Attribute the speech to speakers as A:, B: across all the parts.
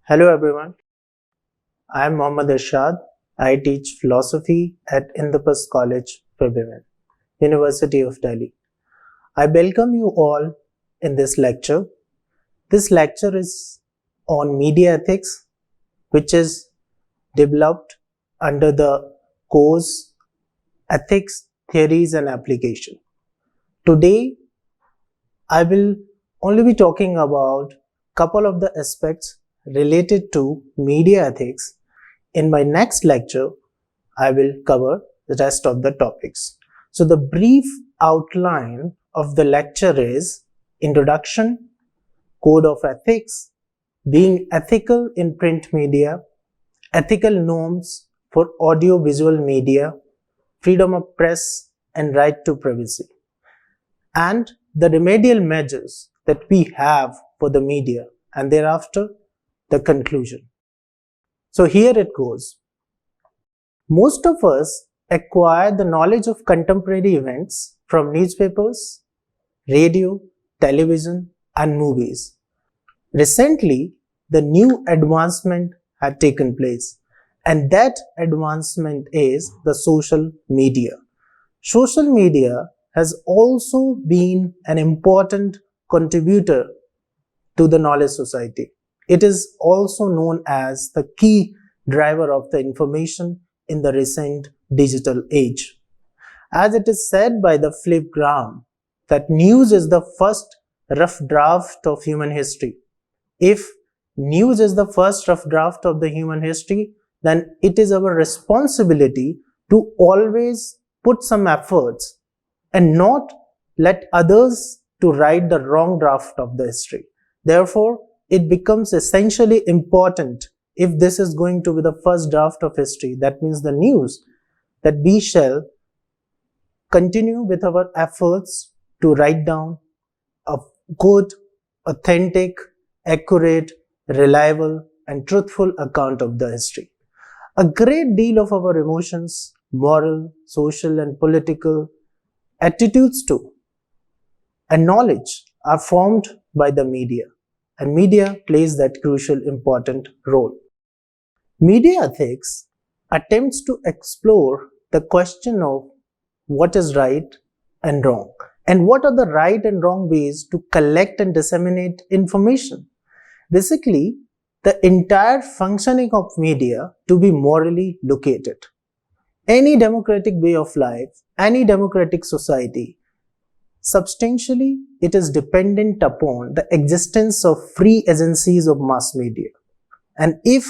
A: Hello everyone, I am Mohammad Irshad. I teach philosophy at Indapus College for Women, University of Delhi. I welcome you all in this lecture. This lecture is on media ethics, which is developed under the course Ethics, Theories and Application. Today, I will only be talking about couple of the aspects related to media ethics. In my next lecture, I will cover the rest of the topics. So the brief outline of the lecture is Introduction, Code of Ethics, Being Ethical in Print Media, Ethical Norms for Audio-Visual Media, Freedom of Press and Right to Privacy, and the remedial measures that we have for the media, and thereafter the conclusion. So here it goes. Most of us acquire the knowledge of contemporary events from newspapers, radio, television, and movies. Recently, the new advancement had taken place, and that advancement is the social media. Social media has also been an important contributor to the knowledge society. It is also known as the key driver of the information in the recent digital age. As it is said by the Philip Graham, that news is the first rough draft of human history. If news is the first rough draft of the human history, then it is our responsibility to always put some efforts and not let others to write the wrong draft of the history. Therefore, it becomes essentially important if this is going to be the first draft of history, that means the news, that we shall continue with our efforts to write down a good, authentic, accurate, reliable and truthful account of the history. A great deal of our emotions, moral, social and political attitudes too, and knowledge are formed by the media, and media plays that crucial important role. Media ethics attempts to explore the question of what is right and wrong, and what are the right and wrong ways to collect and disseminate information. Basically, the entire functioning of media to be morally located. Any democratic way of life, any democratic society, substantially it is dependent upon the existence of free agencies of mass media. And if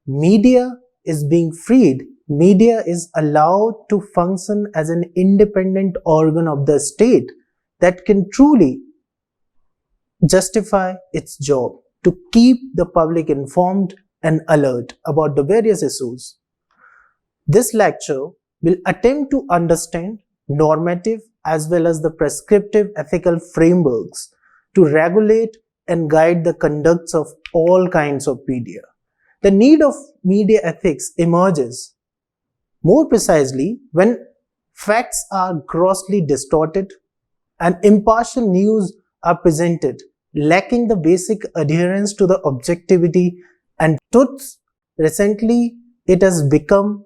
A: media is being freed, media is allowed to function as an independent organ of the state that can truly justify its job to keep the public informed and alert about the various issues. This lecture will attempt to understand normative as well as the prescriptive ethical frameworks to regulate and guide the conducts of all kinds of media. The need of media ethics emerges more precisely when facts are grossly distorted and impartial news are presented, lacking the basic adherence to the objectivity and truths. Recently, it has become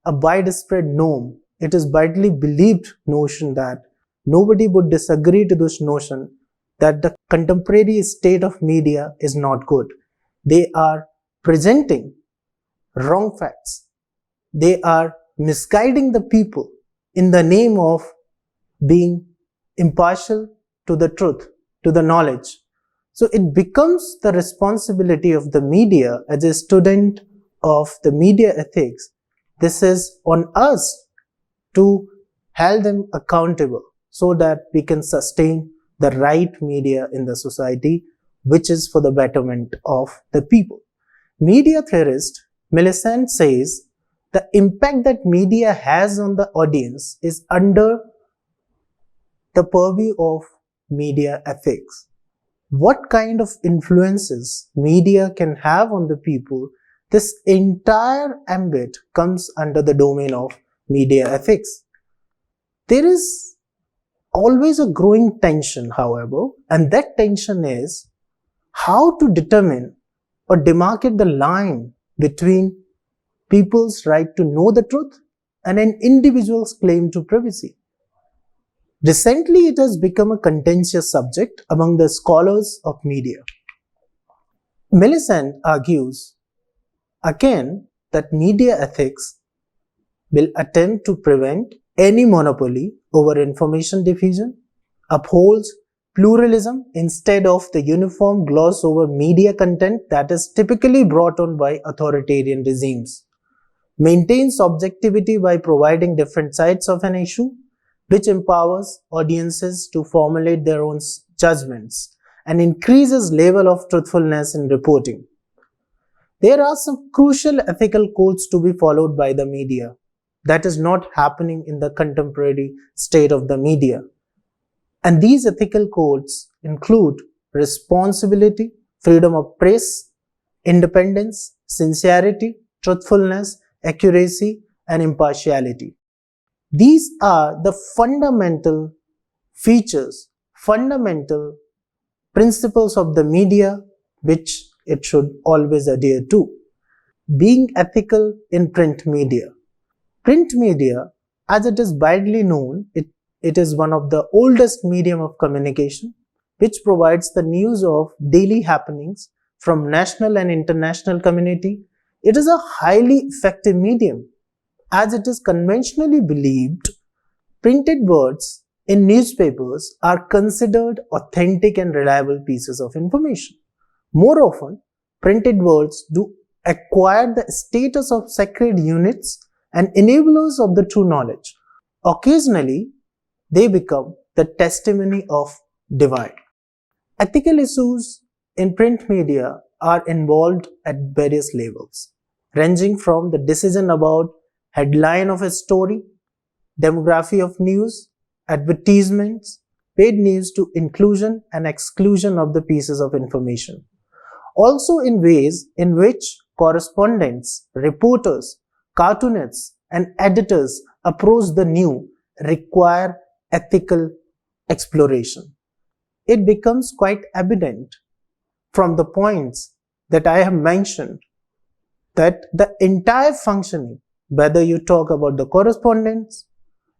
A: a widespread norm. It is widely believed notion that nobody would disagree to this notion that the contemporary state of media is not good. They are presenting wrong facts. They are misguiding the people in the name of being impartial to the truth, to the knowledge. So it becomes the responsibility of the media as a student of the media ethics. This is on us to hold them accountable so that we can sustain the right media in the society, which is for the betterment of the people. Media theorist Millicent says the impact that media has on the audience is under the purview of media ethics. What kind of influences media can have on the people, this entire ambit comes under the domain of media ethics. There is always a growing tension, however, and that tension is how to determine or demarcate the line between people's right to know the truth and an individual's claim to privacy. Recently, it has become a contentious subject among the scholars of media. Millicent argues again that media ethics will attempt to prevent any monopoly over information diffusion, upholds pluralism instead of the uniform gloss over media content that is typically brought on by authoritarian regimes, maintains objectivity by providing different sides of an issue, which empowers audiences to formulate their own judgments and increases level of truthfulness in reporting. There are some crucial ethical codes to be followed by the media. That is not happening in the contemporary state of the media. And these ethical codes include responsibility, freedom of press, independence, sincerity, truthfulness, accuracy, and impartiality. These are the fundamental features, fundamental principles of the media which it should always adhere to. Being ethical in print media. Print media, as it is widely known, it is one of the oldest medium of communication which provides the news of daily happenings from national and international community. It is a highly effective medium as it is conventionally believed printed words in newspapers are considered authentic and reliable pieces of information. More often, printed words do acquire the status of sacred units and enablers of the true knowledge. Occasionally, they become the testimony of divine. Ethical issues in print media are involved at various levels, ranging from the decision about headline of a story, demography of news, advertisements, paid news to inclusion and exclusion of the pieces of information. Also in ways in which correspondents, reporters, cartoonists, and editors approach the new require ethical exploration. It becomes quite evident from the points that I have mentioned that the entire functioning, whether you talk about the correspondents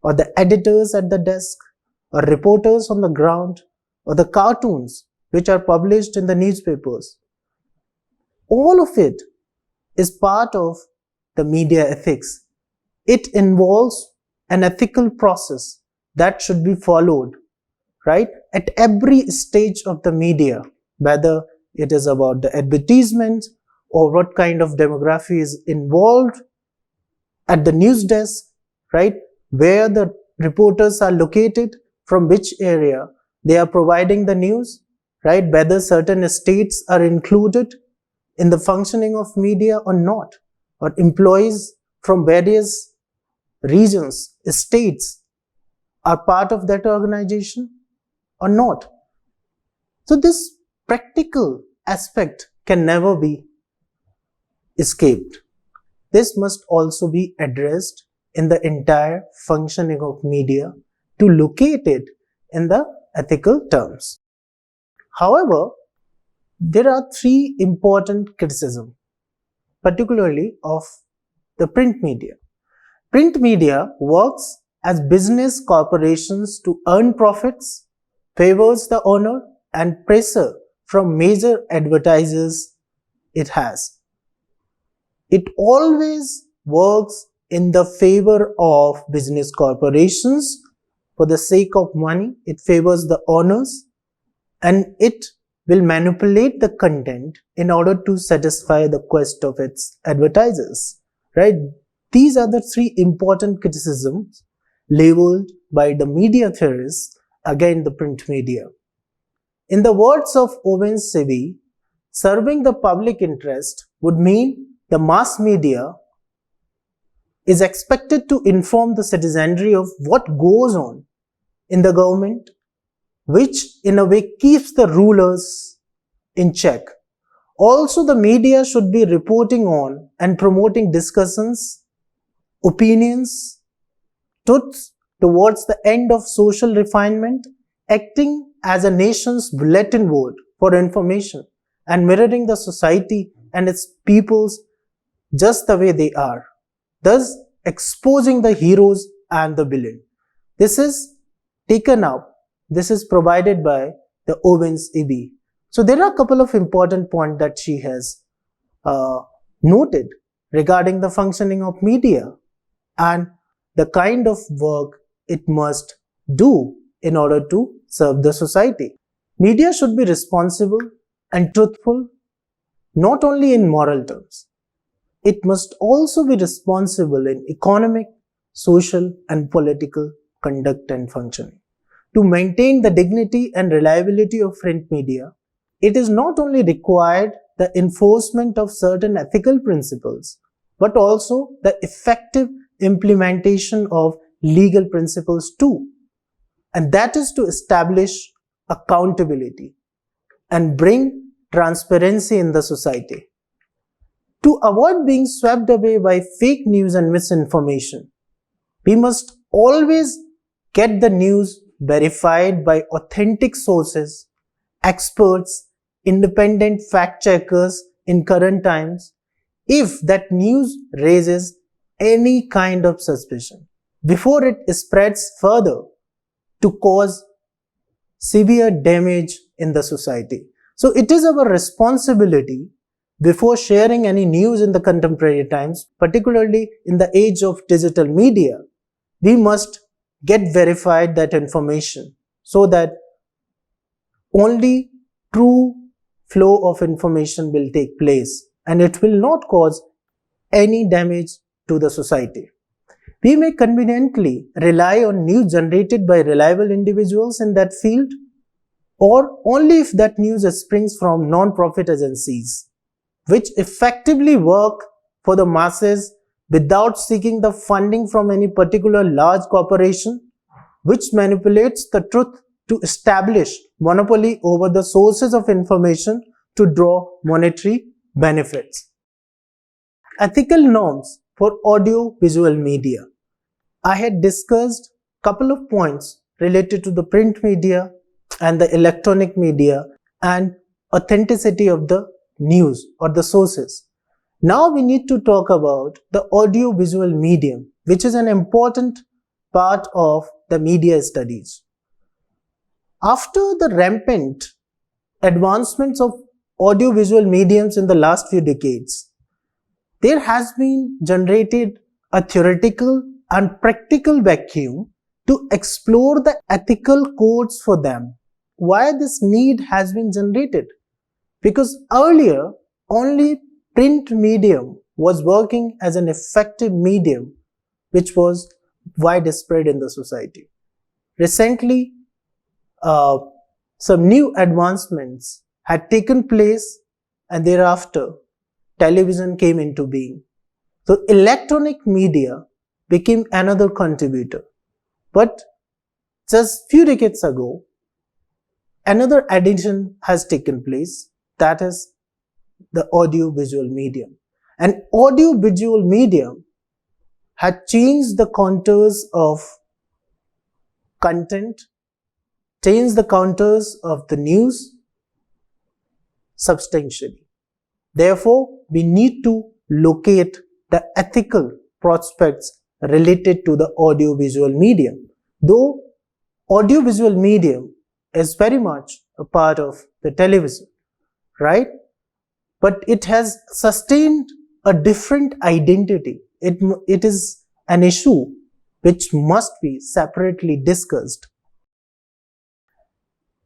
A: or the editors at the desk or reporters on the ground or the cartoons which are published in the newspapers, all of it is part of the media ethics. It involves an ethical process that should be followed, right, at every stage of the media, whether it is about the advertisement or what kind of demography is involved at the news desk, right, where the reporters are located, from which area they are providing the news, right, whether certain states are included in the functioning of media or not, or employees from various regions, states are part of that organization or not. So this practical aspect can never be escaped. This must also be addressed in the entire functioning of media to locate it in the ethical terms. However, there are three important criticisms, particularly of the print media. Print media works as business corporations to earn profits, favors the owner, and pressure from major advertisers it has. It always works in the favor of business corporations for the sake of money. It favors the owners and it will manipulate the content in order to satisfy the quest of its advertisers, right? These are the three important criticisms labeled by the media theorists against the print media. In the words of Owen Seavey, serving the public interest would mean the mass media is expected to inform the citizenry of what goes on in the government, which in a way keeps the rulers in check. Also, the media should be reporting on and promoting discussions, opinions, truths towards the end of social refinement, acting as a nation's bulletin board for information and mirroring the society and its peoples just the way they are, thus exposing the heroes and the villain. This is taken up, this is provided by the Owens E.B. So there are a couple of important points that she has noted regarding the functioning of media and the kind of work it must do in order to serve the society. Media should be responsible and truthful not only in moral terms. It must also be responsible in economic, social and political conduct and functioning. To maintain the dignity and reliability of print media, it is not only required the enforcement of certain ethical principles, but also the effective implementation of legal principles too. And that is to establish accountability and bring transparency in the society. To avoid being swept away by fake news and misinformation, we must always get the news verified by authentic sources, experts, independent fact checkers in current times if that news raises any kind of suspicion before it spreads further to cause severe damage in the society. So it is our responsibility before sharing any news in the contemporary times, particularly in the age of digital media, we must get verified that information so that only true flow of information will take place and it will not cause any damage to the society. We may conveniently rely on news generated by reliable individuals in that field, or only if that news springs from non-profit agencies, which effectively work for the masses without seeking the funding from any particular large corporation, which manipulates the truth to establish monopoly over the sources of information to draw monetary benefits. Ethical norms for audio-visual media. I had discussed a couple of points related to the print media and the electronic media and authenticity of the news or the sources. Now we need to talk about the audio-visual medium, which is an important part of the media studies. After the rampant advancements of audio-visual mediums in the last few decades, there has been generated a theoretical and practical vacuum to explore the ethical codes for them. Why this need has been generated? Because earlier, only print medium was working as an effective medium which was widespread in the society. Recently, some new advancements had taken place and thereafter television came into being. So electronic media became another contributor. But just few decades ago, another addition has taken place, that is the audio-visual medium. An audio-visual medium had changed the contours of content, changed the contours of the news substantially. Therefore, we need to locate the ethical prospects related to the audio-visual medium. Though audio-visual medium is very much a part of the television, right? But it has sustained a different identity. It is an issue which must be separately discussed.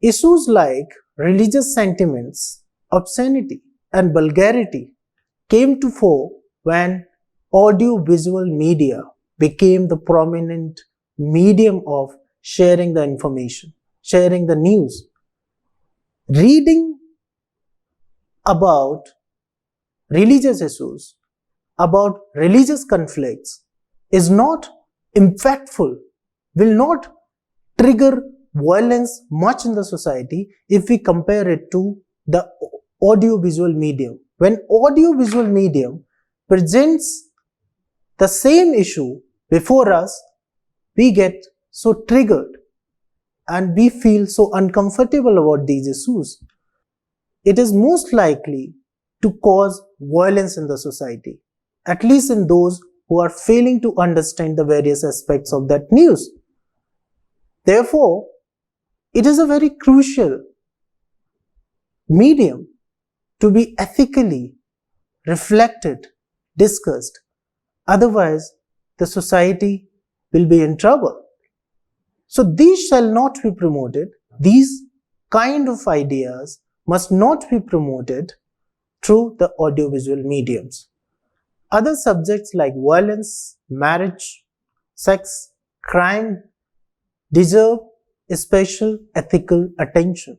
A: Issues like religious sentiments, obscenity, and vulgarity came to fore when audio-visual media became the prominent medium of sharing the information, sharing the news. Reading about religious issues, about religious conflicts is not impactful, will not trigger violence much in the society if we compare it to the audio-visual medium. When audio-visual medium presents the same issue before us, we get so triggered and we feel so uncomfortable about these issues. It is most likely to cause violence in the society, at least in those who are failing to understand the various aspects of that news. Therefore, it is a very crucial medium to be ethically reflected, discussed. Otherwise, the society will be in trouble. So these shall not be promoted. These kind of ideas must not be promoted through the audiovisual mediums. Other subjects like violence, marriage, sex, crime deserve special ethical attention.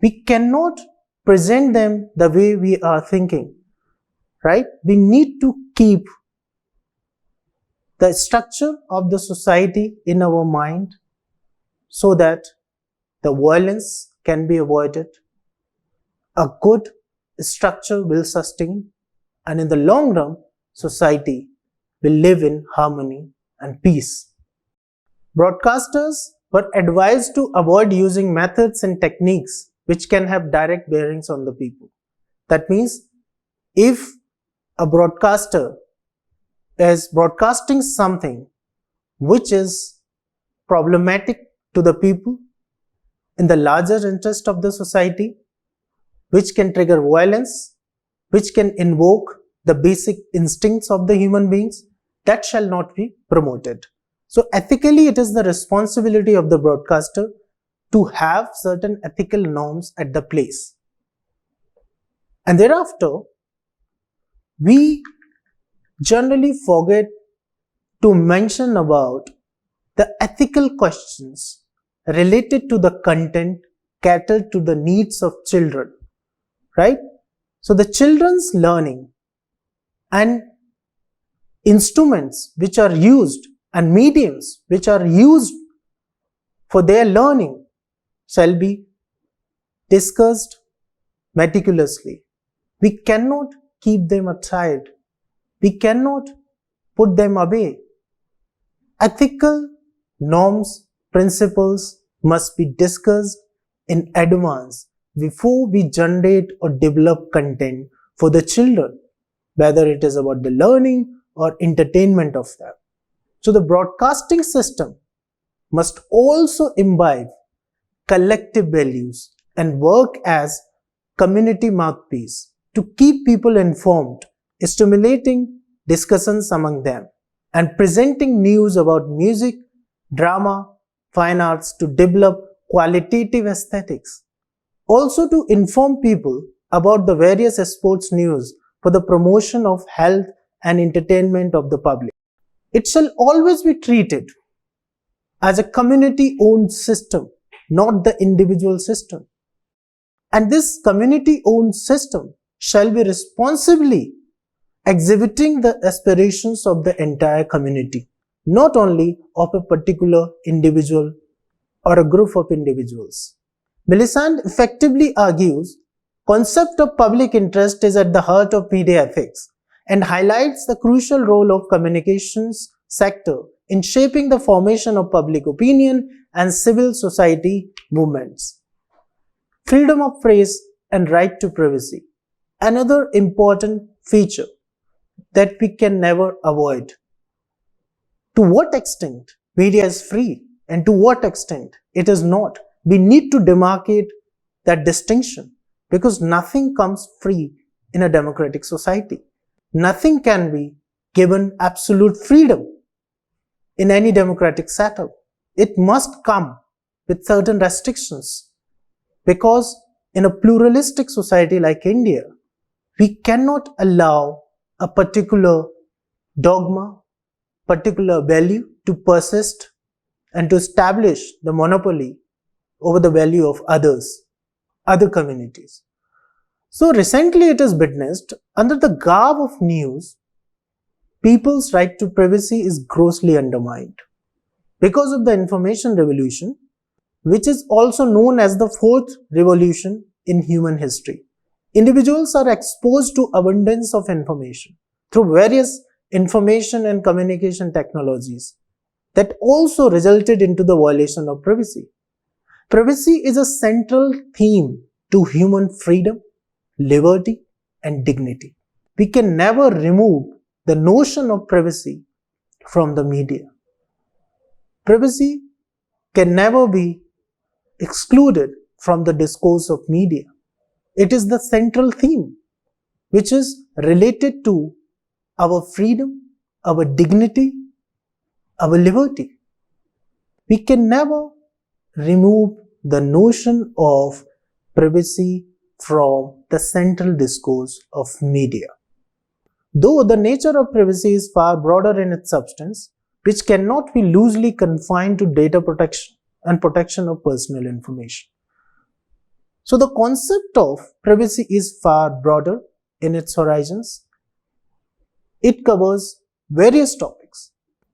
A: We cannot present them the way we are thinking, right? We need to keep the structure of the society in our mind so that the violence can be avoided. A good structure will sustain, and in the long run, society will live in harmony and peace. Broadcasters were advised to avoid using methods and techniques which can have direct bearings on the people. That means if a broadcaster is broadcasting something which is problematic to the people in the larger interest of the society, which can trigger violence, which can invoke the basic instincts of the human beings, that shall not be promoted. So ethically, it is the responsibility of the broadcaster to have certain ethical norms at the place. And thereafter, we generally forget to mention about the ethical questions related to the content catered to the needs of children, right? So the children's learning and instruments which are used and mediums which are used for their learning shall be discussed meticulously. We cannot keep them aside. We cannot put them away. Ethical norms, principles must be discussed in advance before we generate or develop content for the children, whether it is about the learning or entertainment of them. So the broadcasting system must also imbibe collective values and work as community mouthpiece to keep people informed, stimulating discussions among them, and presenting news about music, drama, fine arts to develop qualitative aesthetics. Also to inform people about the various sports news for the promotion of health and entertainment of the public. It shall always be treated as a community-owned system, not the individual system. And this community-owned system shall be responsibly exhibiting the aspirations of the entire community, not only of a particular individual or a group of individuals. Millicent effectively argues concept of public interest is at the heart of media ethics and highlights the crucial role of communications sector in shaping the formation of public opinion and civil society movements. Freedom of phrase and right to privacy. Another important feature that we can never avoid. To what extent media is free and to what extent it is not. We need to demarcate that distinction because nothing comes free in a democratic society. Nothing can be given absolute freedom in any democratic setup. It must come with certain restrictions because in a pluralistic society like India, we cannot allow a particular dogma, particular value to persist and to establish the monopoly over the value of others, other communities. So recently it is witnessed under the garb of news, people's right to privacy is grossly undermined. Because of the information revolution, which is also known as the fourth revolution in human history, individuals are exposed to abundance of information through various information and communication technologies that also resulted into the violation of privacy. Privacy is a central theme to human freedom, liberty, and dignity. We can never remove the notion of privacy from the media. Privacy can never be excluded from the discourse of media. It is the central theme which is related to our freedom, our dignity, our liberty. We can never remove the notion of privacy from the central discourse of media. Though the nature of privacy is far broader in its substance, which cannot be loosely confined to data protection and protection of personal information. So the concept of privacy is far broader in its horizons. It covers various topics.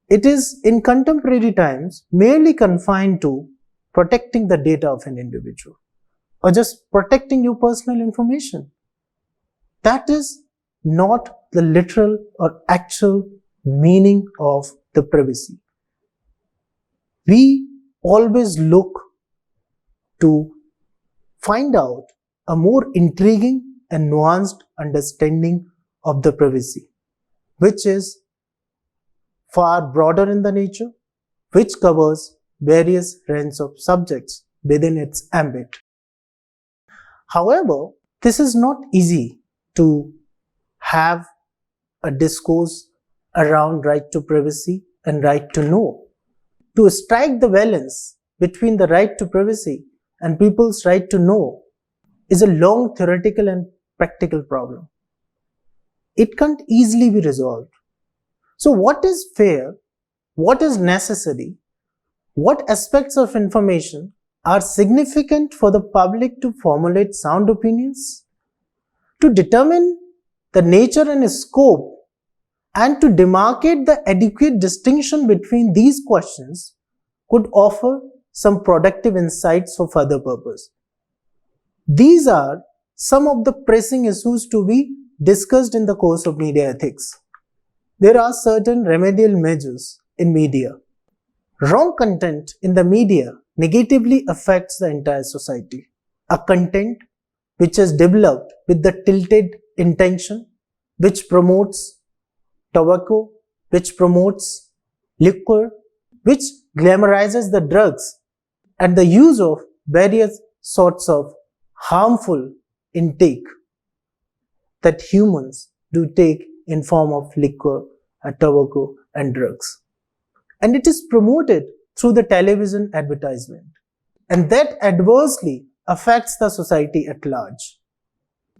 A: It is in contemporary times merely confined to protecting the data of an individual or just protecting your personal information. That is not the literal or actual meaning of the privacy. We always look to find out a more intriguing and nuanced understanding of the privacy, which is far broader in the nature, which covers various range of subjects within its ambit. However, this is not easy to have a discourse around right to privacy and right to know. To strike the balance between the right to privacy and people's right to know is a long theoretical and practical problem. It can't easily be resolved. So what is fair? What is necessary? What aspects of information are significant for the public to formulate sound opinions? To determine the nature and scope and to demarcate the adequate distinction between these questions could offer some productive insights for further purpose. These are some of the pressing issues to be discussed in the course of media ethics. There are certain remedial measures in media. Wrong content in the media negatively affects the entire society. A content which is developed with the tilted intention, which promotes tobacco, which promotes liquor, which glamorizes the drugs and the use of various sorts of harmful intake that humans do take in form of liquor, tobacco and drugs. And it is promoted through the television advertisement. And that adversely affects the society at large.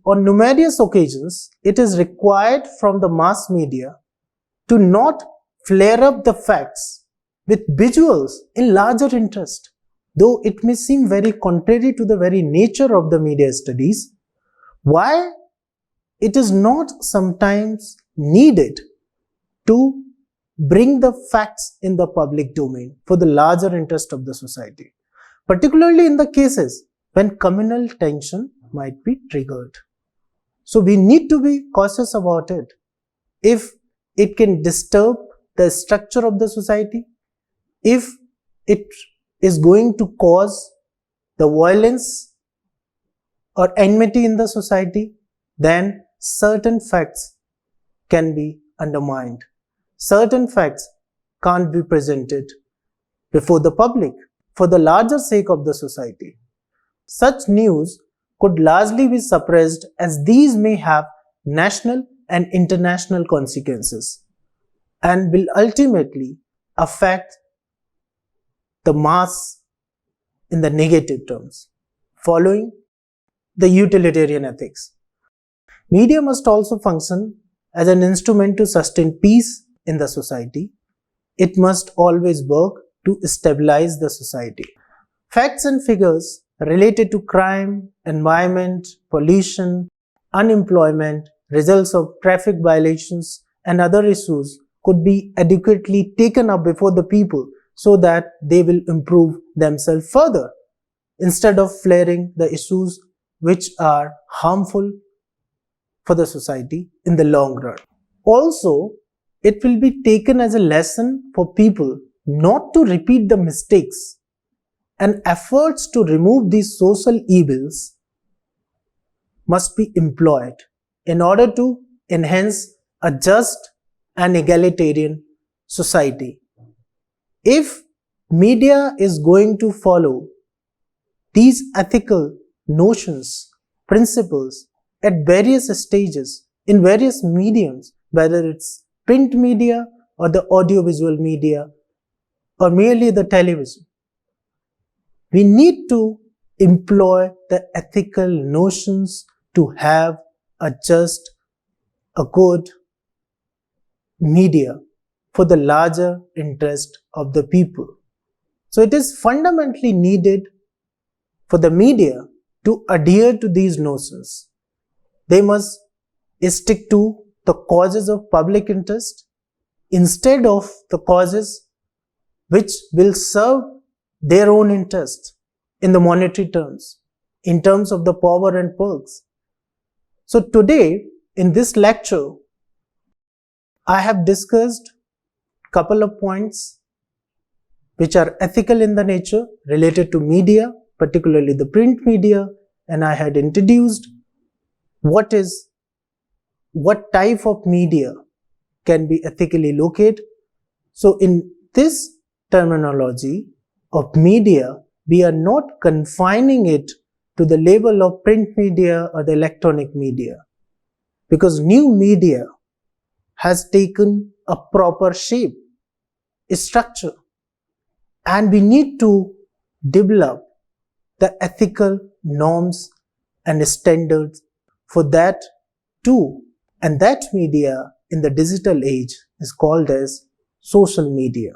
A: On numerous occasions, it is required from the mass media to not flare up the facts with visuals in larger interest. Though it may seem very contrary to the very nature of the media studies, why it is not sometimes needed to bring the facts in the public domain for the larger interest of the society, particularly in the cases when communal tension might be triggered. So we need to be cautious about it. If it can disturb the structure of the society, if it is going to cause the violence or enmity in the society, then certain facts can be undermined. Certain facts can't be presented before the public for the larger sake of the society. Such news could largely be suppressed as these may have national and international consequences and will ultimately affect the mass in the negative terms. Following the utilitarian ethics, media must also function as an instrument to sustain peace in the society. It must always work to stabilize the society. Facts and figures related to crime, environment, pollution, unemployment, results of traffic violations and other issues could be adequately taken up before the people so that they will improve themselves further instead of flaring the issues which are harmful for the society in the long run. Also, it will be taken as a lesson for people not to repeat the mistakes, and efforts to remove these social evils must be employed in order to enhance a just and egalitarian society. If media is going to follow these ethical notions, principles at various stages in various mediums, whether it's print media or the audiovisual media or merely the television, we need to employ the ethical notions to have a just, a good media for the larger interest of the people. So it is fundamentally needed for the media to adhere to these notions. They must stick to the causes of public interest instead of the causes which will serve their own interest in the monetary terms, in terms of the power and perks. So today in this lecture, I have discussed a couple of points which are ethical in the nature related to media, particularly the print media, and I had introduced what type of media can be ethically located. So in this terminology of media, we are not confining it to the level of print media or the electronic media, because new media has taken a proper shape, structure, and we need to develop the ethical norms and standards for that too. And that media in the digital age is called as social media,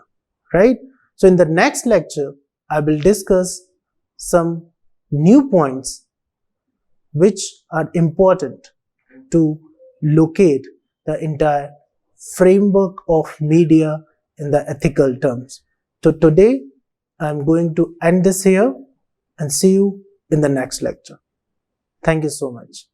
A: right? So in the next lecture, I will discuss some new points which are important to locate the entire framework of media in the ethical terms. So today, I'm going to end this here and see you in the next lecture. Thank you so much.